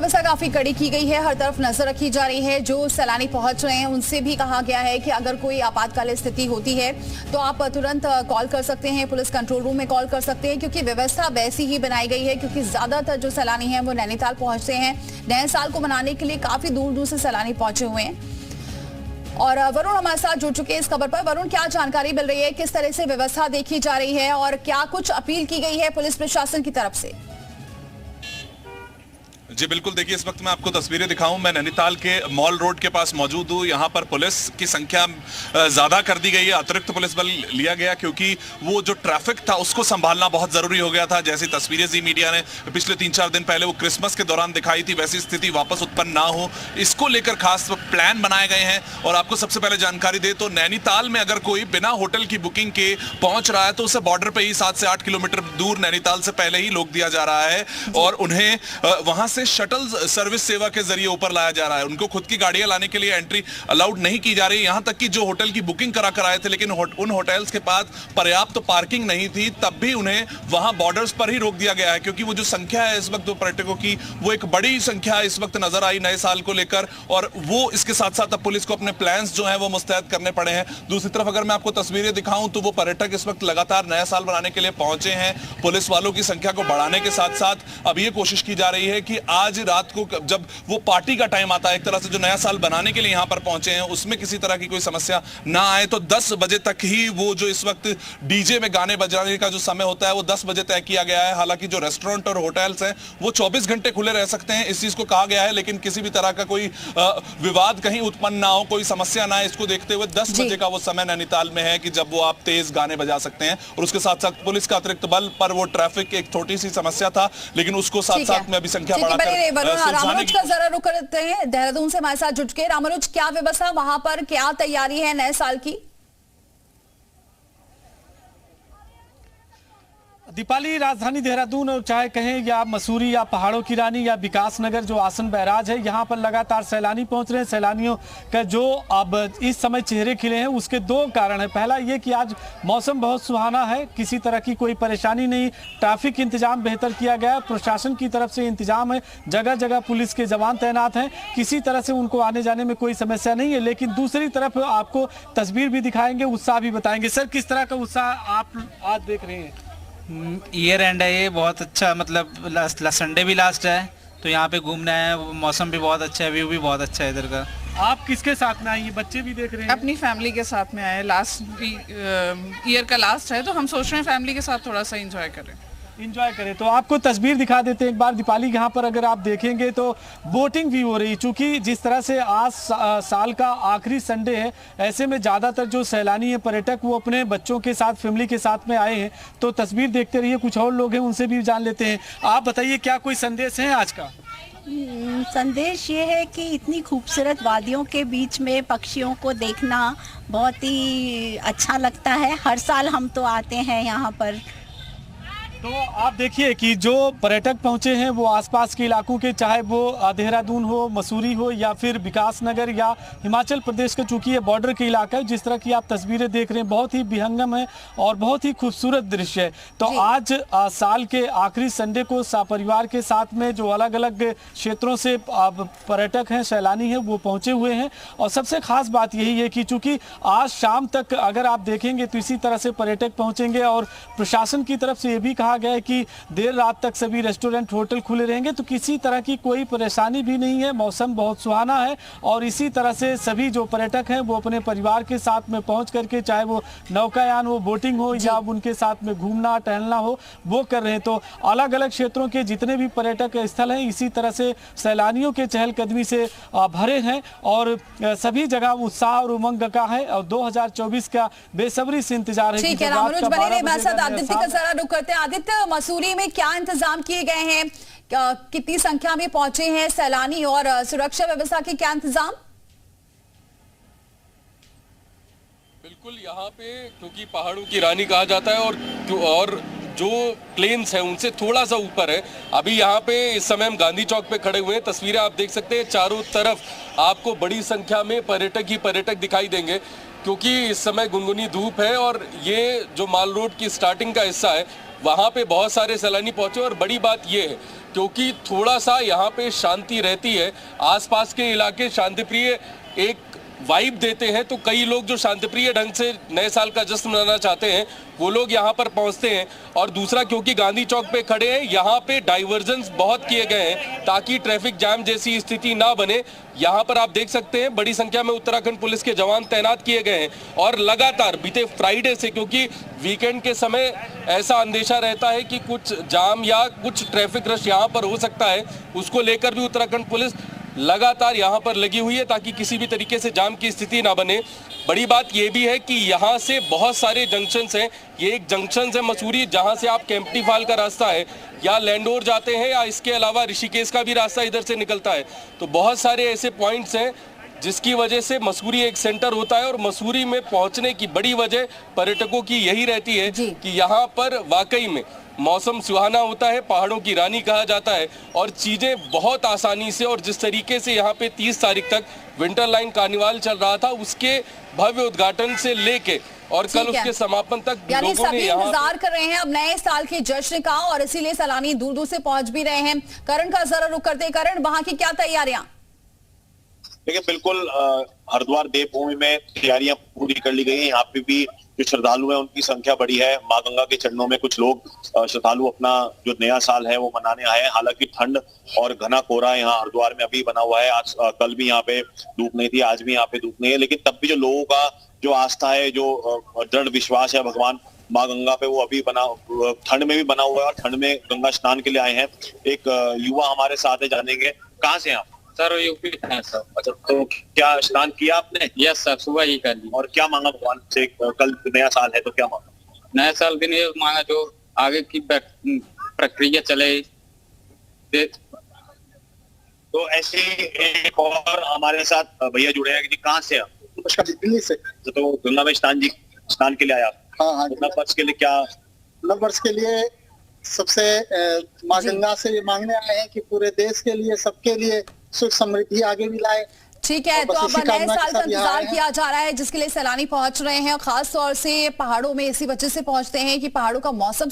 व्यवस्था काफी कड़ी की गई है, हर तरफ नजर रखी जा रही है। जो सैलानी पहुंच रहे हैं उनसे भी कहा गया है कि अगर कोई आपातकालीन स्थिति होती है तो आप तुरंत कॉल कर सकते हैं, पुलिस कंट्रोल रूम में कॉल कर सकते हैं, क्योंकि व्यवस्था वैसी ही बनाई गई है। क्योंकि ज्यादातर जो सैलानी हैं वो नैनीताल पहुंचते हैं, नए साल को मनाने के लिए काफी दूर दूर से सैलानी पहुंचे हुए हैं। और वरुण हमारे साथ जुड़ चुके हैं इस खबर पर। वरुण, क्या जानकारी मिल रही है, किस तरह से व्यवस्था देखी जा रही है और क्या कुछ अपील की गई है पुलिस प्रशासन की तरफ से? जी बिल्कुल, देखिए इस वक्त मैं आपको तस्वीरें दिखाऊं, मैं नैनीताल के मॉल रोड के पास मौजूद हूं। यहां पर पुलिस की संख्या ज्यादा कर दी गई है, अतिरिक्त पुलिस बल लिया गया क्योंकि वो जो ट्रैफिक था उसको संभालना बहुत जरूरी हो गया था। जैसी तस्वीरें जी मीडिया ने पिछले 3-4 दिन पहले वो क्रिसमस के दौरान दिखाई थी, वैसी स्थिति वापस उत्पन्न ना हो, इसको लेकर खास प्लान बनाए गए हैं। और आपको सबसे पहले जानकारी दे तो नैनीताल में अगर कोई बिना होटल की बुकिंग के पहुंच रहा है तो उसे बॉर्डर पे ही 7 से 8 किलोमीटर दूर नैनीताल से पहले ही रोक दिया जा रहा है और उन्हें वहां से शटल सर्विस सेवा के जरिए ऊपर लाया जा रहा है। उनको खुद की गाड़ियां लाने के लिए एंट्री अलाउड नहीं की जा रही। यहां तक कि जो होटल की बुकिंग करा कर आए थे लेकिन उन होटल्स के पास पर्याप्त पार्किंग नहीं थी, तब भी उन्हें वहां बॉर्डर्स पर ही रोक दिया गया है। क्योंकि वो जो संख्या है इस वक्त पर्यटकों की, वो एक बड़ी संख्या इस वक्त नजर आई नए साल को लेकर, और वो इसके साथ साथ अब पुलिस को अपने प्लान्स जो है वो मुस्तैद करने पड़े हैं। दूसरी तरफ अगर मैं आपको तस्वीरें दिखाऊं तो वो पर्यटक इस वक्त लगातार नया साल मनाने के लिए पहुंचे हैं। पुलिस वालों की संख्या को बढ़ाने के साथ साथ अब ये कोशिश की जा रही है कि आज रात को जब वो पार्टी का टाइम आता है, एक तरह से जो नया साल बनाने के लिए यहां पर पहुंचे हैं, उसमें किसी तरह की कोई समस्या ना आए। तो 10 बजे तक ही वो जो इस वक्त डीजे में गाने बजाने का जो समय होता है वो 10 बजे तय किया गया है। हालांकि जो रेस्टोरेंट और होटल्स हैं वो 24 घंटे खुले रह सकते हैं, इस चीज को कहा गया है। लेकिन किसी भी तरह का कोई विवाद कहीं उत्पन्न ना हो, कोई समस्या ना है, इसको देखते हुए 10 बजे का वो समय नैनीताल में है कि जब वो आप तेज गाने बजा सकते हैं। और उसके साथ साथ पुलिस का अतिरिक्त बल पर वो ट्रैफिक एक छोटी सी समस्या था, लेकिन उसको साथ साथ में अभी संख्या बढ़ाकर रामानुज का जरा रुक करते हैं, देहरादून से हमारे साथ जुड़ के। रामानुज, क्या व्यवस्था वहां पर, क्या तैयारी है नए साल की? दीपाली, राजधानी देहरादून और चाहे कहें या मसूरी या पहाड़ों की रानी या विकास नगर जो आसन बैराज है, यहाँ पर लगातार सैलानी पहुंच रहे हैं। सैलानियों का जो अब इस समय चेहरे खिले हैं उसके 2 कारण है। पहला ये कि आज मौसम बहुत सुहाना है, किसी तरह की कोई परेशानी नहीं, ट्रैफिक इंतजाम बेहतर किया गया है, प्रशासन की तरफ से इंतजाम है, जगह जगह पुलिस के जवान तैनात हैं, किसी तरह से उनको आने जाने में कोई समस्या नहीं है। लेकिन दूसरी तरफ आपको तस्वीर भी दिखाएंगे, उत्साह भी बताएंगे। सर, किस तरह का उत्साह आप आज देख रहे हैं? ईयर एंड है ये, बहुत अच्छा, मतलब संडे भी लास्ट है तो यहाँ पे घूमना है, मौसम भी बहुत अच्छा है, व्यू भी बहुत अच्छा है इधर का। आप किसके साथ में आए? ये बच्चे भी देख रहे हैं। अपनी फैमिली के साथ में आए, लास्ट ईयर का लास्ट है तो हम सोच रहे हैं फैमिली के साथ थोड़ा सा एंजॉय करें। तो आपको तस्वीर दिखा देते हैं एक बार दीपाली। यहाँ पर अगर आप देखेंगे तो बोटिंग भी हो रही, चूंकि जिस तरह से आज साल का आखिरी संडे है, ऐसे में ज़्यादातर जो सैलानी है, पर्यटक, वो अपने बच्चों के साथ, फैमिली के साथ में आए हैं। तो तस्वीर देखते रहिए, कुछ और लोग हैं उनसे भी जान लेते हैं। आप बताइए, क्या कोई संदेश है आज का? संदेश ये है कि इतनी खूबसूरत वादियों के बीच में पक्षियों को देखना बहुत ही अच्छा लगता है। हर साल हम तो आते हैं यहाँ पर। तो आप देखिए कि जो पर्यटक पहुंचे हैं वो आसपास के इलाकों के, चाहे वो देहरादून हो, मसूरी हो या फिर विकास नगर या हिमाचल प्रदेश का, चूंकि ये बॉर्डर के इलाका है, जिस तरह की आप तस्वीरें देख रहे हैं बहुत ही विहंगम है और बहुत ही खूबसूरत दृश्य है। तो आज साल के आखिरी संडे को परिवार के साथ में जो अलग अलग क्षेत्रों से पर्यटक हैं, सैलानी हैं, वो पहुँचे हुए हैं। और सबसे खास बात यही है कि चूँकि आज शाम तक अगर आप देखेंगे तो इसी तरह से पर्यटक पहुँचेंगे। और प्रशासन की तरफ से ये भी कहा गया है कि देर रात तक सभी रेस्टोरेंट, होटल खुले रहेंगे, तो किसी तरह की कोई परेशानी भी नहीं है। मौसम बहुत सुहाना है और इसी तरह से सभी जो पर्यटक हैं वो अपने परिवार के साथ में पहुंच करके, चाहे वो नौकायान हो, बोटिंग हो या उनके साथ में घूमना टहलना हो, वो कर रहे हैं। तो अलग अलग क्षेत्रों के जितने भी पर्यटक स्थल हैं इसी तरह से सैलानियों के चहलकदमी से भरे हैं और सभी जगह उत्साह और उमंग का है और 2024 का बेसब्री से इंतजार है। ठीक है रामानुज, बने रहे हमारे साथ। आदित्य का जरा रुक करते हैं। आदित्य, मसूरी में क्या इंतजाम किए गए हैं, कितनी संख्या में पहुंचे हैं सैलानी और सुरक्षा व्यवस्था के क्या इंतजाम? बिल्कुल, यहाँ पे क्योंकि पहाड़ों की रानी कहा जाता है और जो प्लेन्स हैं उनसे थोड़ा सा ऊपर है। अभी यहाँ पे इस समय हम गांधी चौक पे खड़े हुए हैं। तस्वीरें आप देख सकते हैं, चारों तरफ आपको बड़ी संख्या में पर्यटक ही पर्यटक दिखाई देंगे क्योंकि इस समय गुनगुनी धूप है और ये जो माल रोड की स्टार्टिंग का हिस्सा है वहाँ पे बहुत सारे सैलानी पहुंचे। और बड़ी बात ये है क्योंकि थोड़ा सा यहाँ पे शांति रहती है, आसपास के इलाके शांतिप्रिय एक वाइब देते हैं, तो कई लोग जो शांतिप्रिय ढंग से नए साल का जश्न मनाना चाहते हैं वो लोग यहाँ पर पहुँचते हैं। और दूसरा, क्योंकि गांधी चौक पे खड़े हैं, यहाँ पे डाइवर्जन्स बहुत किए गए हैं ताकि ट्रैफिक जाम जैसी स्थिति ना बने। यहाँ पर आप देख सकते हैं बड़ी संख्या में उत्तराखंड पुलिस के जवान तैनात किए गए हैं और लगातार बीते फ्राइडे से, क्योंकि वीकेंड के समय ऐसा अंदेशा रहता है कि कुछ जाम या कुछ ट्रैफिक रश यहाँ पर हो सकता है, उसको लेकर भी उत्तराखंड पुलिस लगातार यहाँ पर लगी हुई है ताकि किसी भी तरीके से जाम की स्थिति ना बने। बड़ी बात यह भी है कि यहाँ से बहुत सारे जंक्शंस हैं। ये एक जंक्शन है मसूरी, जहाँ से आप केम्प्टी फाल का रास्ता है या लैंडोर जाते हैं, या इसके अलावा ऋषिकेश का भी रास्ता इधर से निकलता है। तो बहुत सारे ऐसे पॉइंट्स हैं जिसकी वजह से मसूरी एक सेंटर होता है। और मसूरी में पहुंचने की बड़ी वजह पर्यटकों की यही रहती है कि यहाँ पर वाकई में मौसम सुहाना होता है, पहाड़ों की रानी कहा जाता है और चीजें बहुत आसानी से, और जिस तरीके से यहाँ पे 30 तारीख तक विंटर लाइन कार्निवाल चल रहा था, उसके भव्य उद्घाटन से लेके और कल उसके समापन तक यानी लोगों सभी ने यहाँ इंतजार कर रहे हैं अब नए साल के जश्न का, और इसीलिए सैलानी दूर दूर से पहुंच भी रहे हैं। करण का जरा रुख करते। करण, वहां की क्या तैयारियां? देखिए, बिल्कुल हरिद्वार देवभूमि में तैयारियां पूरी कर ली गई है। यहाँ पे भी जो श्रद्धालु हैं उनकी संख्या बड़ी है। मां गंगा के चरणों में कुछ लोग श्रद्धालु अपना जो नया साल है वो मनाने आए हैं। हालांकि ठंड और घना कोहरा यहाँ हरिद्वार में अभी बना हुआ है। आज कल भी यहाँ पे धूप नहीं थी, आज भी यहाँ पे धूप नहीं है, लेकिन तब भी जो लोगों का जो आस्था है, जो दृढ़ विश्वास है भगवान माँ गंगा पे, वो अभी ठंड में भी बना हुआ है और ठंड में गंगा स्नान के लिए आए हैं। एक युवा हमारे साथ है, जानेंगे कहाँ से आप? सर यूपी है सर। अच्छा, तो क्या स्नान किया आपने? यस सर, सुबह ही कर लिया। और क्या मांगा भगवान से? कल नया साल है तो क्या मांगा? नया साल दिन ये मांगा जो आगे की प्रक्रिया चले। तो ऐसे एक और हमारे साथ भैया जुड़े हैं। कहाँ से आप? दिल्ली से। तो गंगा में स्नान के लिए आया? हाँ। नववर्ष के लिए क्या? नववर्ष के लिए सबसे माँ गंगा से ये मांगने आए हैं कि पूरे देश के लिए, सबके लिए सुख समृद्धि आगे भी लाए। ठीक है, तो अब नए साल का इंतजार किया जा रहा है जिसके लिए सैलानी पहुंच रहे हैं, और खास तौर से पहाड़ों में इसी वजह से पहुंचते हैं कि पहाड़ों का मौसम